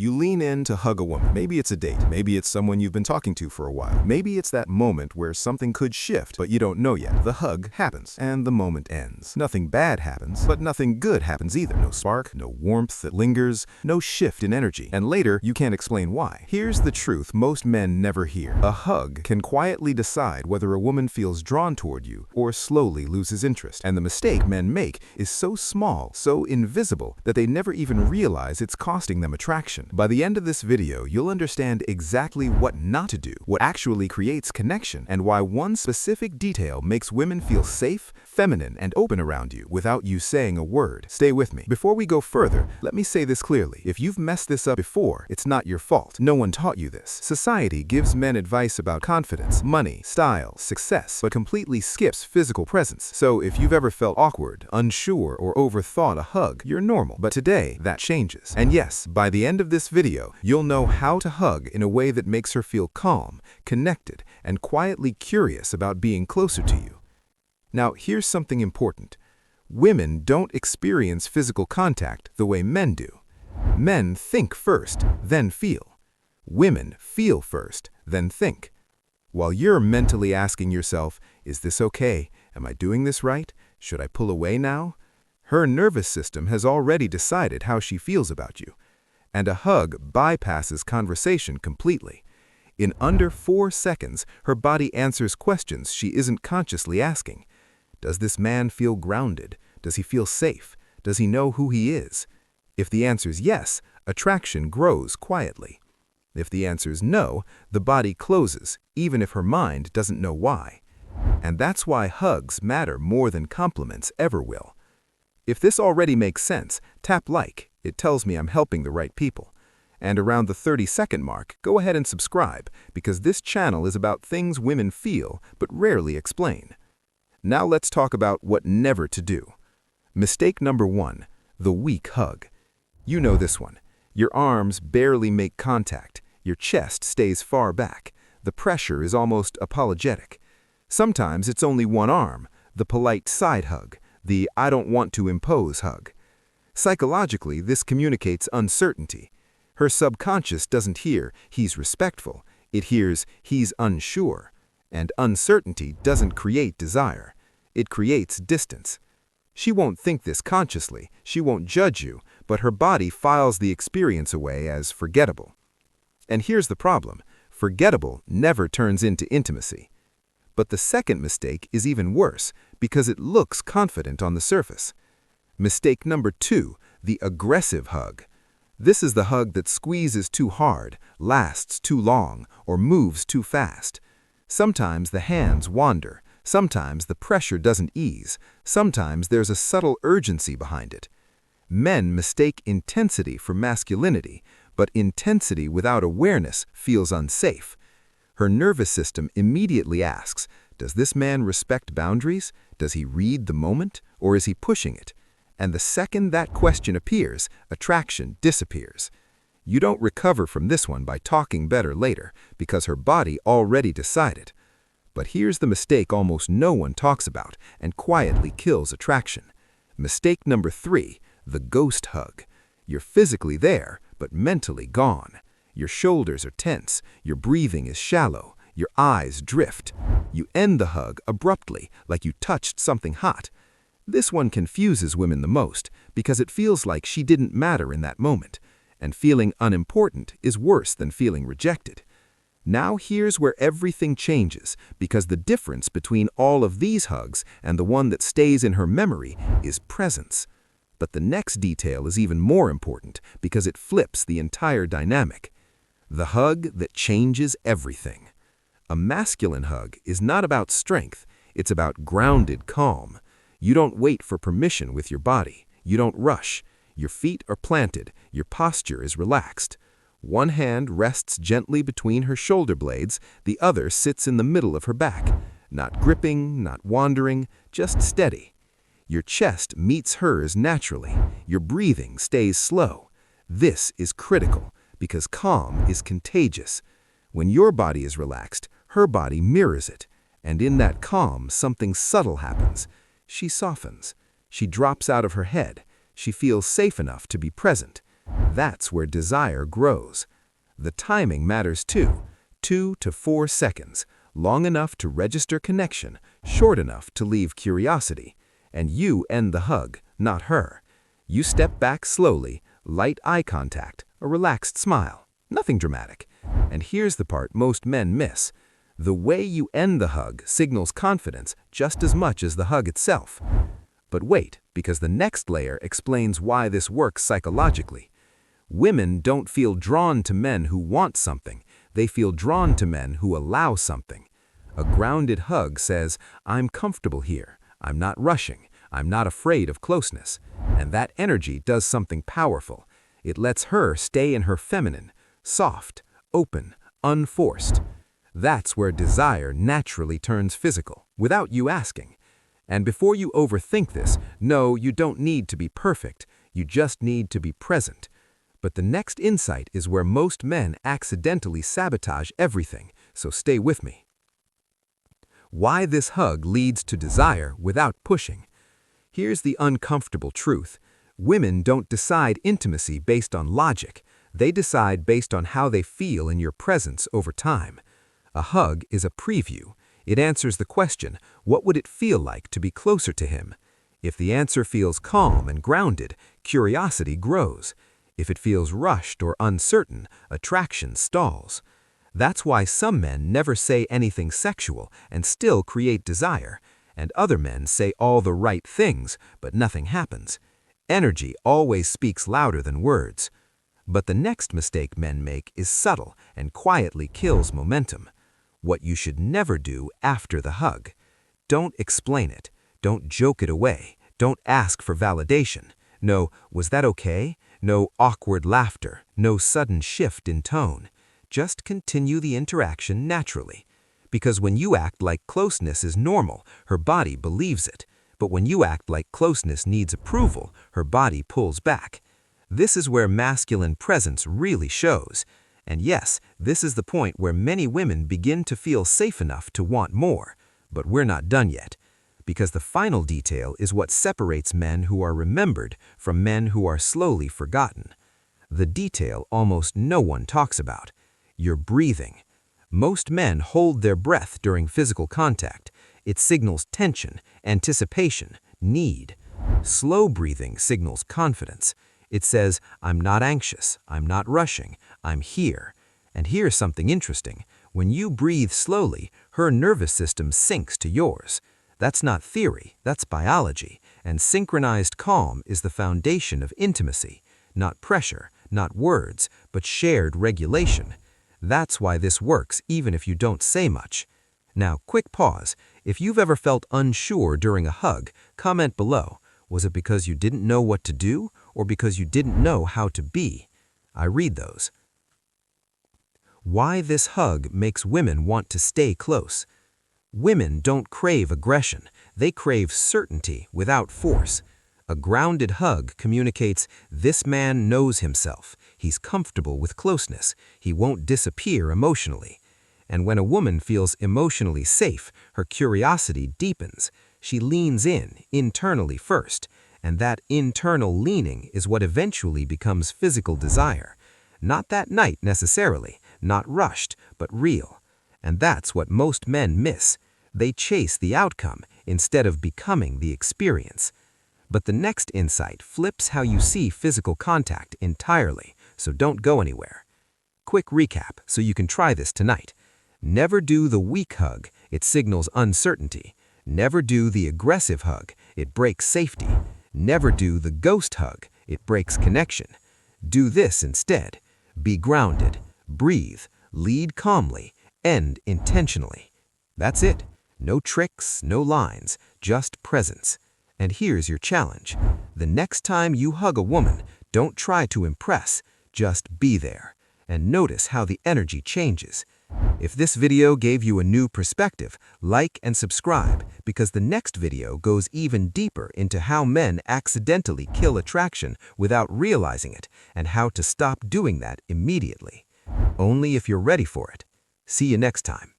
You lean in to hug a woman. Maybe it's a date. Maybe it's someone you've been talking to for a while. Maybe it's that moment where something could shift, but you don't know yet. The hug happens, and the moment ends. Nothing bad happens, but nothing good happens either. No spark, no warmth that lingers, no shift in energy. And later, you can't explain why. Here's the truth most men never hear. A hug can quietly decide whether a woman feels drawn toward you or slowly loses interest. And the mistake men make is so small, so invisible, that they never even realize it's costing them attraction. By the end of this video, you'll understand exactly what not to do, what actually creates connection, and why one specific detail makes women feel safe, feminine, and open around you without you saying a word. Stay with me. Before we go further, let me say this clearly. If you've messed this up before, it's not your fault. No one taught you this. Society gives men advice about confidence, money, style, success, but completely skips physical presence. So if you've ever felt awkward, unsure, or overthought a hug, you're normal. But today, that changes. And yes, by the end of this video, you'll know how to hug in a way that makes her feel calm, connected, and quietly curious about being closer to you. Now, here's something important. Women don't experience physical contact the way men do. Men think first, then feel. Women feel first, then think. While you're mentally asking yourself, is this okay? Am I doing this right? Should I pull away now? Her nervous system has already decided how she feels about you. And a hug bypasses conversation completely. In under 4 seconds, her body answers questions she isn't consciously asking. Does this man feel grounded? Does he feel safe? Does he know who he is? If the answer is yes, attraction grows quietly. If the answer is no, the body closes, even if her mind doesn't know why. And that's why hugs matter more than compliments ever will. If this already makes sense, tap like. It tells me I'm helping the right people. And around the 30-second mark, go ahead and subscribe, because this channel is about things women feel but rarely explain. Now let's talk about what never to do. Mistake number 1, the weak hug. You know this one. Your arms barely make contact. Your chest stays far back. The pressure is almost apologetic. Sometimes it's only one arm, the polite side hug, the I don't want to impose hug. Psychologically, this communicates uncertainty. Her subconscious doesn't hear he's respectful. It hears he's unsure. And uncertainty doesn't create desire. It creates distance. She won't think this consciously, she won't judge you, but her body files the experience away as forgettable. And here's the problem. Forgettable never turns into intimacy. But the second mistake is even worse because it looks confident on the surface. Mistake number 2, the aggressive hug. This is the hug that squeezes too hard, lasts too long, or moves too fast. Sometimes the hands wander. Sometimes the pressure doesn't ease. Sometimes there's a subtle urgency behind it. Men mistake intensity for masculinity, but intensity without awareness feels unsafe. Her nervous system immediately asks, does this man respect boundaries? Does he read the moment? Or is he pushing it? And the second that question appears, attraction disappears. You don't recover from this one by talking better later, because her body already decided. But here's the mistake almost no one talks about and quietly kills attraction. Mistake number 3, the ghost hug. You're physically there, but mentally gone. Your shoulders are tense, your breathing is shallow, your eyes drift. You end the hug abruptly, like you touched something hot. This one confuses women the most, because it feels like she didn't matter in that moment. And feeling unimportant is worse than feeling rejected. Now here's where everything changes, because the difference between all of these hugs and the one that stays in her memory is presence. But the next detail is even more important because it flips the entire dynamic. The hug that changes everything. A masculine hug is not about strength, it's about grounded calm. You don't wait for permission with your body. You don't rush. Your feet are planted, your posture is relaxed. One hand rests gently between her shoulder blades, the other sits in the middle of her back. Not gripping, not wandering, just steady. Your chest meets hers naturally. Your breathing stays slow. This is critical, because calm is contagious. When your body is relaxed, her body mirrors it. And in that calm, something subtle happens. She softens. She drops out of her head. She feels safe enough to be present. That's where desire grows. The timing matters too. 2 to 4 seconds, long enough to register connection, short enough to leave curiosity. And you end the hug, not her. You step back slowly, light eye contact, a relaxed smile. Nothing dramatic. And here's the part most men miss. The way you end the hug signals confidence just as much as the hug itself. But wait, because the next layer explains why this works psychologically. Women don't feel drawn to men who want something. They feel drawn to men who allow something. A grounded hug says, I'm comfortable here. I'm not rushing. I'm not afraid of closeness. And that energy does something powerful. It lets her stay in her feminine, soft, open, unforced. That's where desire naturally turns physical, without you asking. And before you overthink this, no, you don't need to be perfect. You just need to be present. But the next insight is where most men accidentally sabotage everything, so stay with me. Why this hug leads to desire without pushing. Here's the uncomfortable truth. Women don't decide intimacy based on logic. They decide based on how they feel in your presence over time. A hug is a preview. It answers the question, what would it feel like to be closer to him? If the answer feels calm and grounded, curiosity grows. If it feels rushed or uncertain, attraction stalls. That's why some men never say anything sexual and still create desire, and other men say all the right things, but nothing happens. Energy always speaks louder than words. But the next mistake men make is subtle and quietly kills momentum. What you should never do after the hug. Don't explain it. Don't joke it away. Don't ask for validation. No, was that okay? No awkward laughter. No sudden shift in tone. Just continue the interaction naturally. Because when you act like closeness is normal, her body believes it. But when you act like closeness needs approval, her body pulls back. This is where masculine presence really shows. And yes, this is the point where many women begin to feel safe enough to want more. But we're not done yet. Because the final detail is what separates men who are remembered from men who are slowly forgotten. The detail almost no one talks about. Your breathing. Most men hold their breath during physical contact. It signals tension, anticipation, need. Slow breathing signals confidence. It says, I'm not anxious, I'm not rushing, I'm here. And here's something interesting. When you breathe slowly, her nervous system syncs to yours. That's not theory, that's biology. And synchronized calm is the foundation of intimacy. Not pressure, not words, but shared regulation. That's why this works even if you don't say much. Now, quick pause. If you've ever felt unsure during a hug, comment below. Was it because you didn't know what to do or because you didn't know how to be? I read those. Why this hug makes women want to stay close. Women don't crave aggression. They crave certainty without force. A grounded hug communicates, this man knows himself. He's comfortable with closeness. He won't disappear emotionally. And when a woman feels emotionally safe, her curiosity deepens. She leans in, internally first. And that internal leaning is what eventually becomes physical desire. Not that night necessarily, not rushed, but real. And that's what most men miss. They chase the outcome instead of becoming the experience. But the next insight flips how you see physical contact entirely, so don't go anywhere. Quick recap so you can try this tonight. Never do the weak hug, it signals uncertainty. Never do the aggressive hug, it breaks safety. Never do the ghost hug, it breaks connection. Do this instead. Be grounded, breathe, lead calmly, end intentionally. That's it. No tricks, no lines, just presence. And here's your challenge. The next time you hug a woman, don't try to impress, just be there. And notice how the energy changes. If this video gave you a new perspective, like and subscribe, because the next video goes even deeper into how men accidentally kill attraction without realizing it, and how to stop doing that immediately. Only if you're ready for it. See you next time.